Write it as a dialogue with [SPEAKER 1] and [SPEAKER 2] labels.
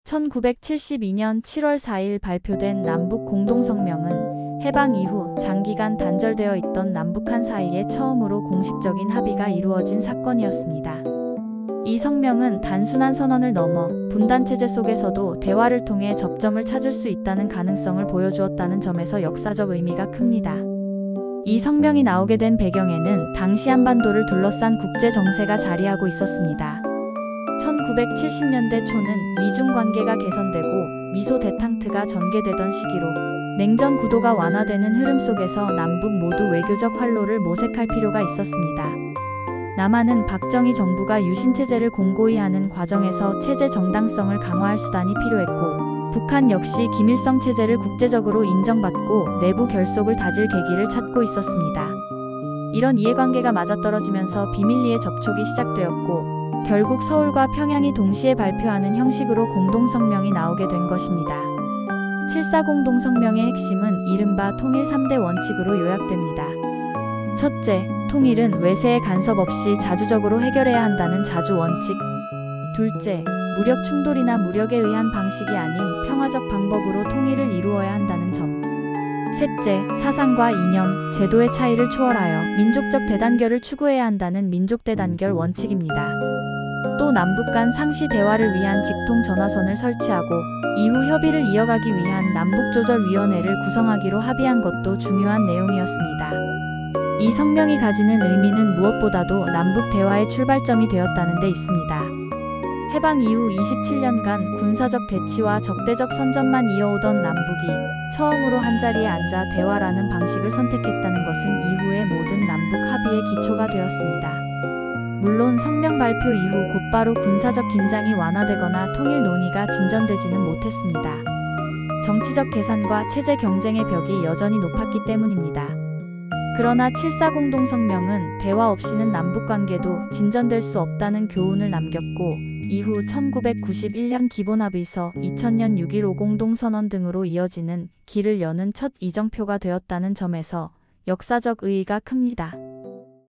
[SPEAKER 1] 1972년 7월 4일 발표된 남북 공동성명은 해방 이후 장기간 단절되어 있던 남북한 사이에 처음으로 공식적인 합의가 이루어진 사건이었습니다. 이 성명은 단순한 선언을 넘어 분단체제 속에서도 대화를 통해 접점을 찾을 수 있다는 가능성을 보여주었다는 점에서 역사적 의미가 큽니다. 이 성명이 나오게 된 배경에는 당시 한반도를 둘러싼 국제 정세가 자리하고 있었습니다. 1970년대 초는 미중 관계가 개선되고 미소 대탕트가 전개되던 시기로 냉전 구도가 완화되는 흐름 속에서 남북 모두 외교적 활로를 모색할 필요가 있었습니다. 남한은 박정희 정부가 유신체제를 공고히 하는 과정에서 체제 정당성을 강화할 수단이 필요했고, 북한 역시 김일성 체제를 국제적으로 인정받고 내부 결속을 다질 계기를 찾고 있었습니다. 이런 이해관계가 맞아떨어지면서 비밀리에 접촉이 시작되었고, 결국 서울과 평양이 동시에 발표하는 형식으로 공동성명이 나오게 된 것입니다. 7.4 공동성명의 핵심은 이른바 통일 3대 원칙으로 요약됩니다. 첫째, 통일은 외세의 간섭 없이 자주적으로 해결해야 한다는 자주 원칙. 둘째, 무력 충돌이나 무력에 의한 방식이 아닌 평화적 방법으로 통일을 이루어야 한다는 점. 셋째, 사상과 이념, 제도의 차이를 초월하여 민족적 대단결을 추구해야 한다는 민족 대단결 원칙입니다. 또 남북 간 상시 대화를 위한 직통 전화선을 설치하고 이후 협의를 이어가기 위한 남북조절위원회를 구성하기로 합의한 것도 중요한 내용이었습니다. 이 성명이 가지는 의미는 무엇보다도 남북 대화의 출발점이 되었다는 데 있습니다. 해방 이후 27년간 군사적 대치와 적대적 선전만 이어오던 남북이 처음으로 한자리에 앉아 대화라는 방식을 선택했다는 것은 이후의 모든 남북 합의의 기초가 되었습니다. 물론 성명 발표 이후 곧바로 군사적 긴장이 완화되거나 통일 논의가 진전되지는 못했습니다. 정치적 계산과 체제 경쟁의 벽이 여전히 높았기 때문입니다. 그러나 7.4 공동성명은 대화 없이는 남북관계도 진전될 수 없다는 교훈을 남겼고, 이후 1991년 기본합의서, 2000년 6.15 공동선언 등으로 이어지는 길을 여는 첫 이정표가 되었다는 점에서 역사적 의의가 큽니다.